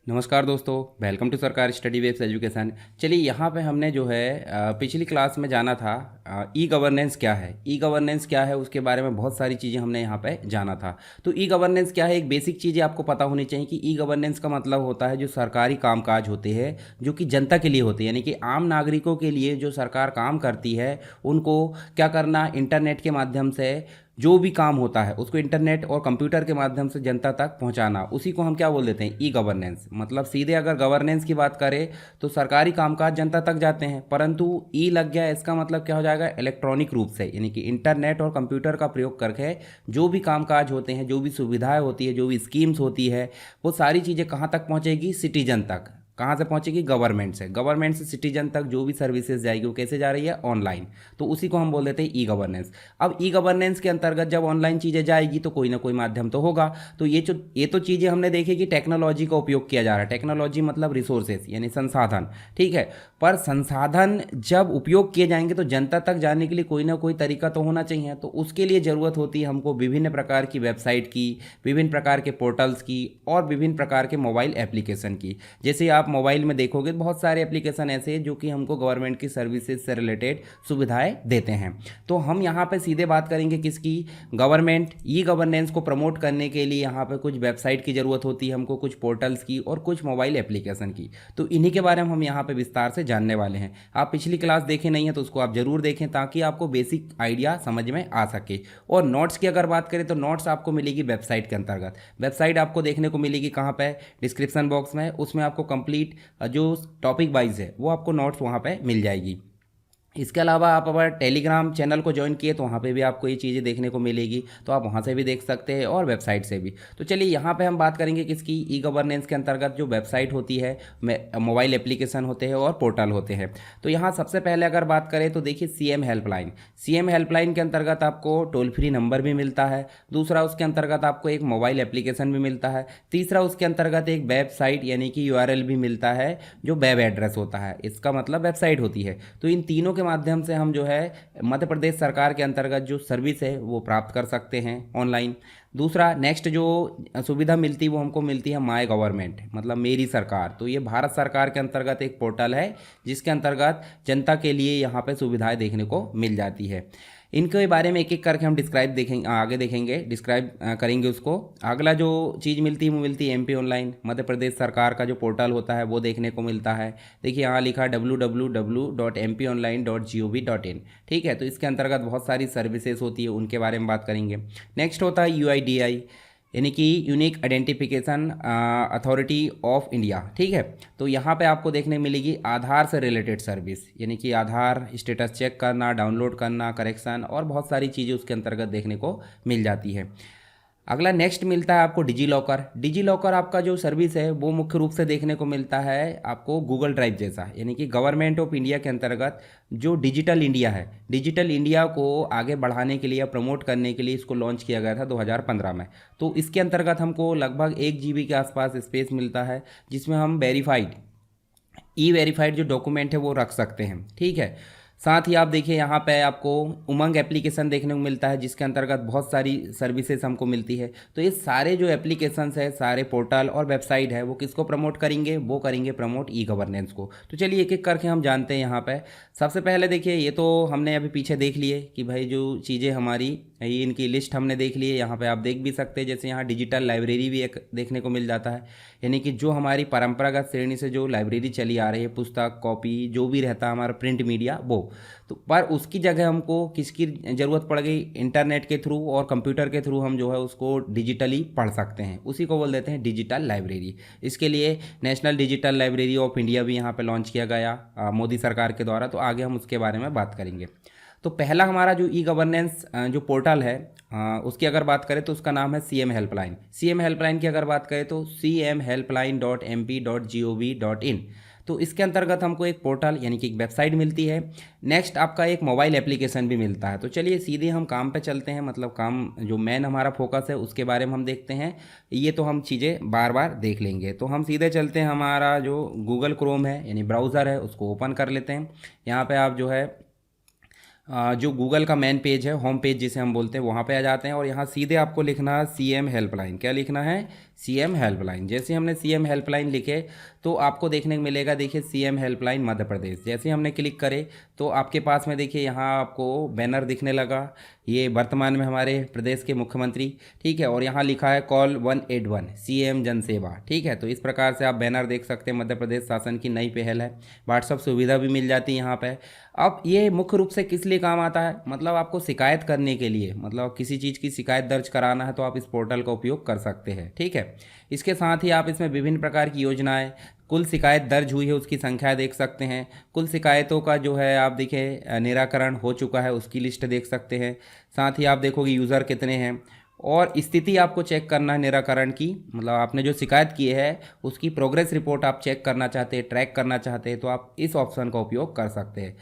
नमस्कार दोस्तों, welcome to सरकार स्टडी बेस्ड एजुकेशन। चलिए यहाँ पे हमने जो है पिछली क्लास में जाना था ई गवर्नेंस क्या है। ई गवर्नेंस क्या है उसके बारे में बहुत सारी चीज़ें हमने यहाँ पे जाना था। तो ई गवर्नेंस क्या है, एक बेसिक चीज़ें आपको पता होनी चाहिए कि ई गवर्नेंस का मतलब होता है जो सरकारी कामकाज होते हैं जो कि जनता के लिए होते हैं, यानी कि आम नागरिकों के लिए जो सरकार काम करती है उनको क्या करना, इंटरनेट के माध्यम से जो भी काम होता है उसको इंटरनेट और कंप्यूटर के माध्यम से जनता तक पहुंचाना, उसी को हम क्या बोल देते हैं, ई गवर्नेंस। मतलब सीधे अगर गवर्नेंस की बात करें तो सरकारी कामकाज जनता तक जाते हैं, परंतु ई लग गया इसका मतलब क्या हो जाएगा, इलेक्ट्रॉनिक रूप से, यानी कि इंटरनेट और कंप्यूटर का प्रयोग करके जो भी कामकाज होते हैं, जो भी सुविधाएं होती है, जो भी स्कीम्स होती है, वो सारी चीज़ें कहाँ तक पहुँचेगी, सिटीजन तक। कहाँ से पहुंचेगी, गवर्नमेंट से सिटीजन तक जो भी सर्विसेज जाएगी वो कैसे जा रही है, ऑनलाइन। तो उसी को हम बोल देते हैं ई गवर्नेंस। अब ई गवर्नेंस के अंतर्गत जब ऑनलाइन चीज़ें जाएगी तो कोई ना कोई माध्यम तो होगा। तो ये तो चीज़ें हमने देखी कि टेक्नोलॉजी का उपयोग किया जा रहा है। टेक्नोलॉजी मतलब रिसोर्सेज यानी संसाधन, ठीक है। पर संसाधन जब उपयोग किए जाएंगे तो जनता तक जाने के लिए कोई ना कोई तरीका तो होना चाहिए। तो उसके लिए ज़रूरत होती है हमको विभिन्न प्रकार की वेबसाइट की, विभिन्न प्रकार के पोर्टल्स की और विभिन्न प्रकार के मोबाइल एप्लीकेशन की। जैसे आप मोबाइल में देखोगे बहुत सारे एप्लीकेशन ऐसे हैं जो कि हमको गवर्नमेंट की सर्विसेज से रिलेटेड सुविधाएं देते हैं। तो हम यहाँ पे सीधे बात करेंगे किसकी, गवर्नमेंट ई गवर्नेंस को प्रमोट करने के लिए यहाँ पे कुछ वेबसाइट की ज़रूरत होती है हमको, कुछ पोर्टल्स की और कुछ मोबाइल एप्लीकेशन की। तो इन्हीं के बारे में हम यहाँ पे विस्तार से जानने वाले हैं। आप पिछली क्लास देखे नहीं है तो उसको आप जरूर देखें ताकि आपको बेसिक आइडिया समझ में आ सके। और नोट्स की अगर बात करें तो नोट्स आपको मिलेगी वेबसाइट के अंतर्गत। वेबसाइट आपको देखने को मिलेगी कहाँ पे, डिस्क्रिप्शन बॉक्स में। उसमें आपको कंप्लीट जो टॉपिक वाइज है वो आपको नोट्स वहाँ पे मिल जाएगी। इसके अलावा आप अगर टेलीग्राम चैनल को ज्वाइन किए तो वहाँ पे भी आपको ये चीज़ें देखने को मिलेगी, तो आप वहाँ से भी देख सकते हैं और वेबसाइट से भी। तो चलिए यहाँ पे हम बात करेंगे किसकी, ई गवर्नेंस के अंतर्गत जो वेबसाइट होती है, मोबाइल एप्लीकेशन होते हैं और पोर्टल होते हैं। तो यहाँ सबसे पहले अगर बात करें तो देखिए सीएम हेल्पलाइन। सीएम हेल्पलाइन के अंतर्गत आपको टोल फ्री नंबर भी मिलता है। दूसरा उसके अंतर्गत आपको एक मोबाइल एप्लीकेशन भी मिलता है। तीसरा उसके अंतर्गत एक वेबसाइट यानी कि यूआरएल भी मिलता है जो वेब एड्रेस होता है, इसका मतलब वेबसाइट होती है। तो इन तीनों के माध्यम से हम जो है मध्य प्रदेश सरकार के अंतर्गत जो सर्विस है वो प्राप्त कर सकते हैं ऑनलाइन। दूसरा नेक्स्ट जो सुविधा मिलती है वो हमको मिलती है माय गवर्नमेंट, मतलब मेरी सरकार। तो ये भारत सरकार के अंतर्गत एक पोर्टल है जिसके अंतर्गत जनता के लिए यहाँ पे सुविधाएं देखने को मिल जाती है। इनके बारे में एक एक करके हम डिस्क्राइब देखेंगे, आगे देखेंगे, डिस्क्राइब करेंगे उसको। अगला जो चीज़ मिलती है वो मिलती है एमपी ऑनलाइन, मध्य प्रदेश सरकार का जो पोर्टल होता है वो देखने को मिलता है। देखिए यहाँ लिखा www.mpionline.gov.in, ठीक है। तो इसके अंतर्गत बहुत सारी सर्विसेज होती है, उनके बारे में बात करेंगे। नेक्स्ट होता है यूआईडीआई यानी कि unique identification authority of India, ठीक है। तो यहाँ पे आपको देखने मिलेगी आधार से रिलेटेड सर्विस, यानी कि आधार स्टेटस चेक करना, डाउनलोड करना, करेक्शन और बहुत सारी चीज़ें उसके अंतर्गत देखने को मिल जाती है। अगला नेक्स्ट मिलता है आपको डिजी लॉकर। डिजी लॉकर आपका जो सर्विस है वो मुख्य रूप से देखने को मिलता है आपको गूगल ड्राइव जैसा, यानी कि गवर्नमेंट ऑफ इंडिया के अंतर्गत जो डिजिटल इंडिया है, डिजिटल इंडिया को आगे बढ़ाने के लिए, प्रमोट करने के लिए इसको लॉन्च किया गया था 2015 में। तो इसके अंतर्गत हमको लगभग 1 GB के आसपास स्पेस मिलता है जिसमें हम वेरीफाइड, ई वेरीफाइड जो डॉक्यूमेंट है वो रख सकते हैं, ठीक है। साथ ही आप देखिए यहाँ पे आपको उमंग एप्लीकेशन देखने को मिलता है जिसके अंतर्गत बहुत सारी सर्विसेज हमको मिलती है। तो ये सारे जो एप्लीकेशंस है, सारे पोर्टल और वेबसाइट है वो किसको प्रमोट करेंगे, वो करेंगे प्रमोट ई गवर्नेंस को। तो चलिए एक एक करके हम जानते हैं। यहाँ पे सबसे पहले देखिए, ये तो हमने अभी पीछे देख लिए कि भाई जो चीज़ें हमारी, ये इनकी लिस्ट हमने देख ली है। यहाँ पे आप देख भी सकते हैं, जैसे यहाँ डिजिटल लाइब्रेरी भी एक देखने को मिल जाता है, यानी कि जो हमारी परंपरागत श्रेणी से जो लाइब्रेरी चली आ रही है, पुस्तक, कॉपी, जो भी रहता है हमारा प्रिंट मीडिया, वो तो पर उसकी जगह हमको किसकी ज़रूरत पड़ गई, इंटरनेट के थ्रू और कंप्यूटर के थ्रू हम जो है उसको डिजिटली पढ़ सकते हैं, उसी को बोल देते हैं डिजिटल लाइब्रेरी। इसके लिए national digital library of India भी यहाँ पे लॉन्च किया गया मोदी सरकार के द्वारा। तो आगे हम उसके बारे में बात करेंगे। तो पहला हमारा जो ई गवर्नेंस जो पोर्टल है उसकी अगर बात करें तो उसका नाम है सीएम हेल्पलाइन। सीएम हेल्पलाइन की अगर बात करें तो cmhelpline.mp.gov.in। तो इसके अंतर्गत हमको एक पोर्टल यानी कि एक वेबसाइट मिलती है। नेक्स्ट आपका एक मोबाइल एप्लीकेशन भी मिलता है। तो चलिए सीधे हम काम पे चलते हैं, मतलब काम जो मेन हमारा फोकस है उसके बारे में हम देखते हैं। ये तो हम चीज़ें बार बार देख लेंगे, तो हम सीधे चलते हैं। हमारा जो गूगल क्रोम है यानी ब्राउज़र है उसको ओपन कर लेते हैं। यहाँ पे आप जो है जो गूगल का मेन पेज है, होम पेज जिसे हम बोलते हैं, वहाँ पे आ जाते हैं और यहाँ सीधे आपको लिखना है सीएम हेल्पलाइन। क्या लिखना है, सीएम हेल्पलाइन। जैसे हमने सीएम हेल्पलाइन लिखे तो आपको देखने को मिलेगा, देखिए सीएम हेल्पलाइन मध्य प्रदेश। जैसे हमने क्लिक करे तो आपके पास में देखिए यहाँ आपको बैनर दिखने लगा, ये वर्तमान में हमारे प्रदेश के मुख्यमंत्री, ठीक है। और यहाँ लिखा है कॉल 181 सीएम जन सेवा, ठीक है। तो इस प्रकार से आप बैनर देख सकते हैं, मध्य प्रदेश शासन की नई पहल है। व्हाट्सअप सुविधा भी मिल जाती है यहाँ पे। अब ये मुख्य रूप से किस लिए काम आता है, मतलब आपको शिकायत करने के लिए, मतलब किसी चीज़ की शिकायत दर्ज कराना है तो आप इस पोर्टल का उपयोग कर सकते हैं, ठीक है। इसके साथ ही आप इसमें विभिन्न प्रकार की योजनाएं, कुल शिकायत दर्ज हुई है उसकी संख्या देख सकते हैं, कुल शिकायतों का जो है आप देखिए निराकरण हो चुका है उसकी लिस्ट देख सकते हैं। साथ ही आप देखोगे यूज़र कितने हैं, और स्थिति आपको चेक करना है निराकरण की, मतलब आपने जो शिकायत की है उसकी प्रोग्रेस रिपोर्ट आप चेक करना चाहते हैं, ट्रैक करना चाहते हैं तो आप इस ऑप्शन का उपयोग कर सकते हैं।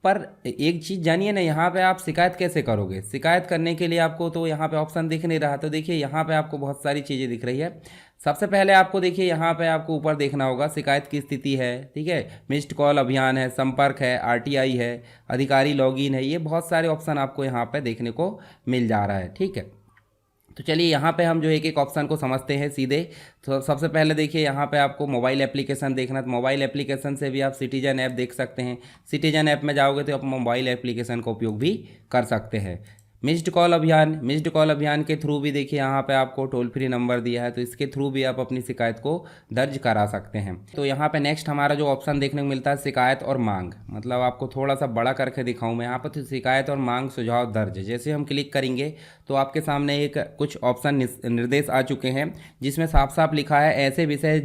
पर एक चीज़ जानिए ना, यहाँ पे आप शिकायत कैसे करोगे। शिकायत करने के लिए आपको तो यहाँ पे ऑप्शन दिख नहीं रहा, तो देखिए यहाँ पे आपको बहुत सारी चीज़ें दिख रही है। सबसे पहले आपको देखिए यहाँ पे आपको ऊपर देखना होगा शिकायत की स्थिति है, ठीक है, मिस्ड कॉल अभियान है, संपर्क है, आरटीआई है, अधिकारी लॉगिन है, ये बहुत सारे ऑप्शन आपको यहाँ पे देखने को मिल जा रहा है, ठीक है। तो चलिए यहाँ पे हम जो एक एक ऑप्शन को समझते हैं सीधे। तो सबसे पहले देखिए यहाँ पे आपको मोबाइल एप्लीकेशन देखना, तो मोबाइल एप्लीकेशन से भी आप सिटीजन ऐप देख सकते हैं। सिटीजन ऐप में जाओगे तो आप मोबाइल एप्लीकेशन का उपयोग भी कर सकते हैं। मिस्ड कॉल अभियान, मिस्ड कॉल अभियान के थ्रू भी देखिए यहाँ पे आपको टोल फ्री नंबर दिया है, तो इसके थ्रू भी आप अपनी शिकायत को दर्ज करा सकते हैं। तो यहाँ पे नेक्स्ट हमारा जो ऑप्शन देखने को मिलता है शिकायत और मांग, मतलब आपको थोड़ा सा बड़ा करके दिखाऊं मैं यहाँ पर, तो शिकायत और मांग सुझाव दर्ज। जैसे हम क्लिक करेंगे तो आपके सामने एक कुछ ऑप्शन निर्देश आ चुके हैं जिसमें साफ साफ लिखा है ऐसे विषय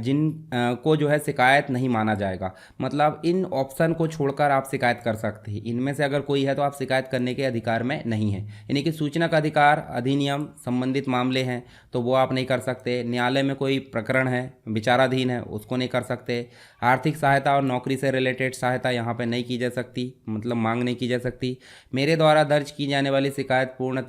जिन को जो है शिकायत नहीं माना जाएगा। मतलब इन ऑप्शन को छोड़कर आप शिकायत कर सकते हैं, इनमें से अगर कोई है तो आप शिकायत करने के अधिकार में नहीं है। यानी कि सूचना का अधिकार अधिनियम संबंधित मामले हैं तो वो आप नहीं कर सकते, न्यायालय में कोई प्रकरण है विचाराधीन है उसको नहीं कर सकते, आर्थिक सहायता और नौकरी से रिलेटेड सहायता यहाँ पे नहीं की जा सकती, मतलब मांग नहीं की जा सकती। मेरे द्वारा दर्ज की जाने वाली शिकायत पूर्णतः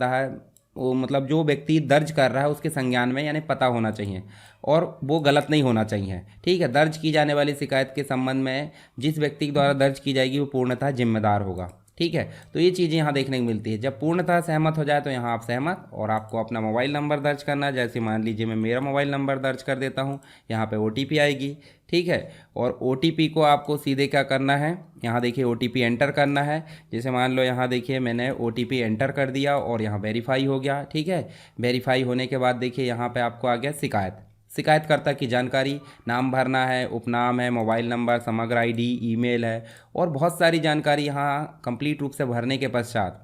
वो मतलब जो व्यक्ति दर्ज कर रहा है उसके संज्ञान में यानी पता होना चाहिए और वो गलत नहीं होना चाहिए, ठीक है। दर्ज की जाने वाली शिकायत के संबंध में जिस व्यक्ति के द्वारा दर्ज की जाएगी वो पूर्णतः जिम्मेदार होगा, ठीक है। तो ये चीज़ें यहाँ देखने को मिलती है। जब पूर्णतः सहमत हो जाए तो यहाँ आप सहमत, और आपको अपना मोबाइल नंबर दर्ज करना है। जैसे मान लीजिए मैं मेरा मोबाइल नंबर दर्ज कर देता हूँ, यहाँ पे ओटीपी आएगी, ठीक है। और ओटीपी को आपको सीधे क्या करना है, यहाँ देखिए ओटीपी एंटर करना है। जैसे मान लो यहाँ देखिए मैंने ओटीपी एंटर कर दिया और यहाँ वेरीफाई हो गया, ठीक है। वेरीफाई होने के बाद देखिए यहाँ पे आपको आ गया शिकायत, शिकायतकर्ता की जानकारी, नाम भरना है, उपनाम है, मोबाइल नंबर, समग्र आईडी, ईमेल है और बहुत सारी जानकारी यहाँ कंप्लीट रूप से भरने के पश्चात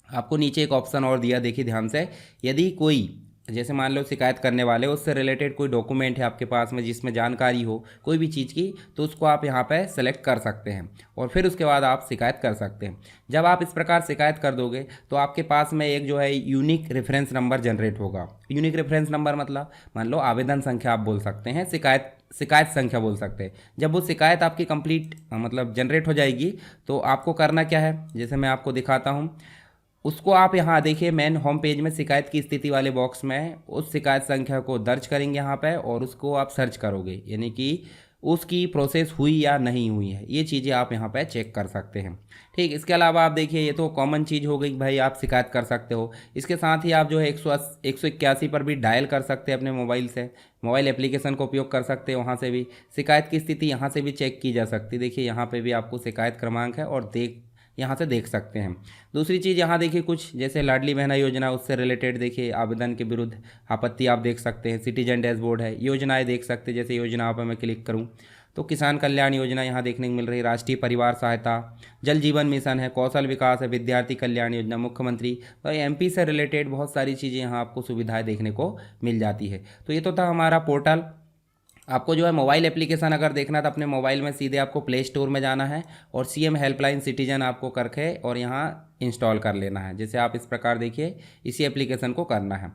आपको नीचे एक ऑप्शन और दिया, देखिए ध्यान से। यदि कोई जैसे मान लो शिकायत करने वाले उससे रिलेटेड कोई डॉक्यूमेंट है आपके पास में जिसमें जानकारी हो कोई भी चीज़ की, तो उसको आप यहाँ पे सेलेक्ट कर सकते हैं और फिर उसके बाद आप शिकायत कर सकते हैं। जब आप इस प्रकार शिकायत कर दोगे तो आपके पास में एक जो है यूनिक रेफरेंस नंबर जनरेट होगा। यूनिक रेफरेंस नंबर मतलब मान लो आवेदन संख्या आप बोल सकते हैं, शिकायत संख्या बोल सकते हैं। जब वो शिकायत आपकी कंप्लीट मतलब जनरेट हो जाएगी तो आपको करना क्या है, जैसे मैं आपको दिखाता हूँ। उसको आप यहाँ देखिए मेन होम पेज में शिकायत की स्थिति वाले बॉक्स में उस शिकायत संख्या को दर्ज करेंगे यहाँ पे और उसको आप सर्च करोगे, यानी कि उसकी प्रोसेस हुई या नहीं हुई है, ये चीज़ें आप यहाँ पे चेक कर सकते हैं, ठीक। इसके अलावा आप देखिए ये तो कॉमन चीज़ हो गई भाई, आप शिकायत कर सकते हो। इसके साथ ही आप जो है 181 पर भी डायल कर सकते हैं अपने मोबाइल से, मोबाइल एप्लीकेशन का उपयोग कर सकते हैं, वहाँ से भी शिकायत की स्थिति यहाँ से भी चेक की जा सकती है। देखिए यहाँ पर भी आपको शिकायत क्रमांक है और यहाँ से देख सकते हैं। दूसरी चीज़ यहाँ देखिए कुछ जैसे लाडली बहना योजना उससे रिलेटेड देखिए आवेदन के विरुद्ध आपत्ति आप देख सकते हैं। सिटीजन डैशबोर्ड है, योजनाएं देख सकते हैं। जैसे योजनाओं पर मैं क्लिक करूँ तो किसान कल्याण योजना यहाँ देखने को मिल रही है, राष्ट्रीय परिवार सहायता, जल जीवन मिशन है, कौशल विकास है, विद्यार्थी कल्याण योजना, मुख्यमंत्री, तो एमपी से रिलेटेड बहुत सारी चीज़ें यहाँ आपको सुविधाएँ देखने को मिल जाती है। तो ये तो था हमारा पोर्टल। आपको जो है मोबाइल एप्लीकेशन अगर देखना तो अपने मोबाइल में सीधे आपको प्ले स्टोर में जाना है और सीएम हेल्पलाइन सिटीजन आपको करके और यहाँ इंस्टॉल कर लेना है। जैसे आप इस प्रकार देखिए इसी एप्लीकेशन को करना है।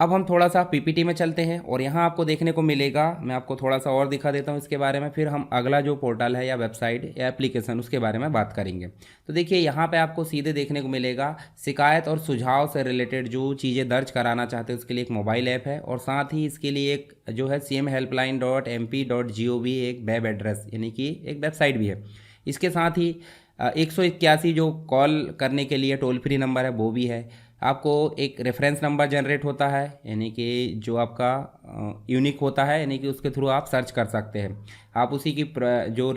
अब हम थोड़ा सा पीपीटी में चलते हैं और यहाँ आपको देखने को मिलेगा, मैं आपको थोड़ा सा और दिखा देता हूँ इसके बारे में, फिर हम अगला जो पोर्टल है या वेबसाइट या एप्लीकेशन उसके बारे में बात करेंगे। तो देखिए यहाँ पे आपको सीधे देखने को मिलेगा शिकायत और सुझाव से रिलेटेड जो चीज़ें दर्ज कराना चाहते हैं उसके लिए एक मोबाइल ऐप है और साथ ही इसके लिए एक जो है cmhelpline.mp.gov एक वेब एड्रेस यानी कि एक वेबसाइट भी है। इसके साथ ही 181 जो कॉल करने के लिए टोल फ्री नंबर है वो भी है। आपको एक रेफरेंस नंबर जनरेट होता है, यानी कि जो आपका यूनिक होता है, यानी कि उसके थ्रू आप सर्च कर सकते हैं। आप उसी की जो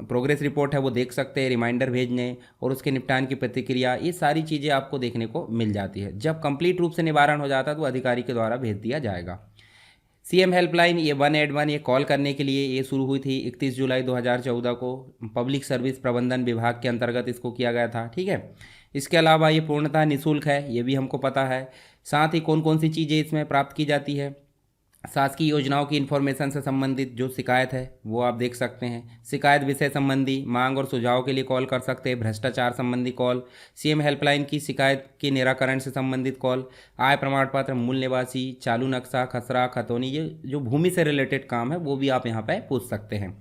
प्रोग्रेस रिपोर्ट है वो देख सकते हैं, रिमाइंडर भेजने और उसके निपटान की प्रतिक्रिया, ये सारी चीज़ें आपको देखने को मिल जाती है। जब कंप्लीट रूप से निवारण हो जाता है तो अधिकारी के द्वारा भेज दिया जाएगा। सीएम हेल्पलाइन ये 181 ये कॉल करने के लिए ये शुरू हुई थी 31 जुलाई 2014 को। पब्लिक सर्विस प्रबंधन विभाग के अंतर्गत इसको किया गया था, ठीक है। इसके अलावा ये पूर्णतः निःशुल्क है, ये भी हमको पता है। साथ ही कौन कौन सी चीज़ें इसमें प्राप्त की जाती है, शासकीय योजनाओं की इन्फॉर्मेशन से संबंधित जो शिकायत है वो आप देख सकते हैं। शिकायत विषय संबंधी मांग और सुझाव के लिए कॉल कर सकते हैं। भ्रष्टाचार संबंधी कॉल, सीएम हेल्पलाइन की शिकायत के निराकरण से संबंधित कॉल, आय प्रमाण पत्र, मूल निवासी, चालू नक्शा, खसरा, खतौनी, ये जो भूमि से रिलेटेड काम है वो भी आप यहाँ पर पूछ सकते हैं।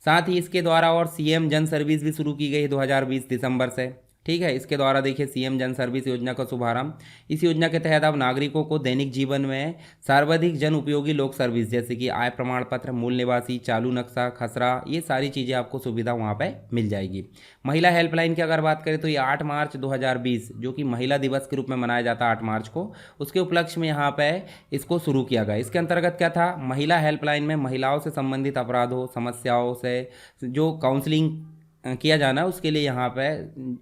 साथ ही इसके द्वारा और सीएम जन सर्विस भी शुरू की गई 2020 दिसंबर से, ठीक है। इसके द्वारा देखिए सीएम जन सर्विस योजना का शुभारंभ। इस योजना के तहत अब नागरिकों को दैनिक जीवन में सर्वाधिक जन उपयोगी लोक सर्विस जैसे कि आय प्रमाण पत्र, मूल निवासी, चालू नक्शा, खसरा, ये सारी चीज़ें आपको सुविधा वहाँ पे मिल जाएगी। महिला हेल्पलाइन की अगर बात करें तो ये 8 मार्च 2020 जो कि महिला दिवस के रूप में मनाया जाता है 8 मार्च को, उसके उपलक्ष्य में यहाँ पे इसको शुरू किया गया। इसके अंतर्गत क्या था, महिला हेल्पलाइन में महिलाओं से संबंधित अपराधों समस्याओं से जो काउंसलिंग किया जाना है उसके लिए यहाँ पे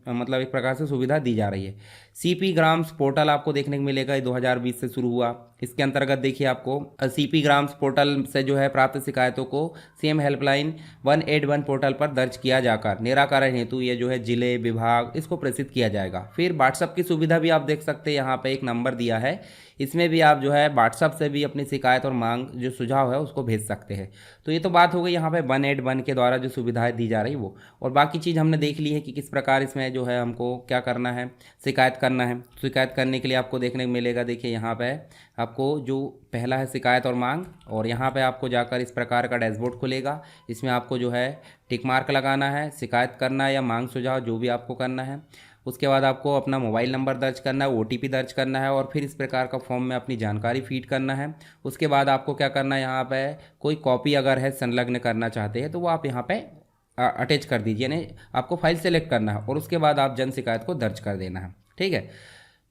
मतलब एक प्रकार से सुविधा दी जा रही है। सीपी ग्राम्स पोर्टल आपको देखने को मिलेगा, ये 2020 से शुरू हुआ। इसके अंतर्गत देखिए आपको सीपी ग्राम्स पोर्टल से जो है प्राप्त शिकायतों को सीएम हेल्पलाइन 181 पोर्टल पर दर्ज किया जाकर निराकरण हेतु ये जो है जिले विभाग इसको प्रेषित किया जाएगा। फिर व्हाट्सअप की सुविधा भी आप देख सकते हैं, यहाँ पे एक नंबर दिया है, इसमें भी आप जो है व्हाट्सअप से भी अपनी शिकायत और मांग जो सुझाव है उसको भेज सकते हैं। तो ये तो बात हो गई यहाँ पे 181 के द्वारा जो सुविधाएं दी जा रही वो, और बाकी चीज़ हमने देख ली है कि किस प्रकार इसमें जो है हमको क्या करना है, शिकायत करना है। शिकायत करने के लिए आपको देखने को मिलेगा, देखिए यहाँ पे आपको जो पहला है शिकायत और मांग, और यहाँ पे आपको जाकर इस प्रकार का डैशबोर्ड खुलेगा। इसमें आपको जो है टिक मार्क लगाना है, शिकायत करना है या मांग सुझाव जो भी आपको करना है। उसके बाद आपको अपना मोबाइल नंबर दर्ज करना है, ओटीपी दर्ज करना है, और फिर इस प्रकार का फॉर्म में अपनी जानकारी फीड करना है। उसके बाद आपको क्या करना है, यहाँ पे कोई कॉपी अगर है संलग्न करना चाहते हैं तो वो आप यहाँ पे अटैच कर दीजिए, यानी आपको फाइल सेलेक्ट करना है और उसके बाद आप जन शिकायत को दर्ज कर देना है, ठीक है।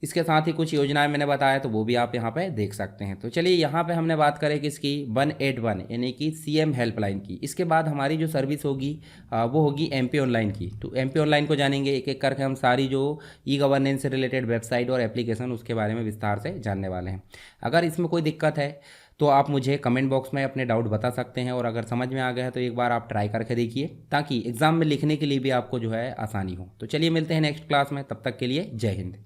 इसके साथ ही कुछ योजनाएं मैंने बताया तो वो भी आप यहाँ पे देख सकते हैं। तो चलिए यहाँ पे हमने बात करें किसकी, 181 यानी कि सीएम हेल्पलाइन की। इसके बाद हमारी जो सर्विस होगी वो होगी एमपी ऑनलाइन की। तो एमपी ऑनलाइन को जानेंगे एक एक करके, हम सारी जो ई गवर्नेंस से रिलेटेड वेबसाइट और एप्लीकेशन उसके बारे में विस्तार से जानने वाले हैं। अगर इसमें कोई दिक्कत है तो आप मुझे कमेंट बॉक्स में अपने डाउट बता सकते हैं, और अगर समझ में आ गया है तो एक बार आप ट्राई करके देखिए ताकि एग्ज़ाम में लिखने के लिए भी आपको जो है आसानी हो। तो चलिए मिलते हैं नेक्स्ट क्लास में, तब तक के लिए जय हिंद।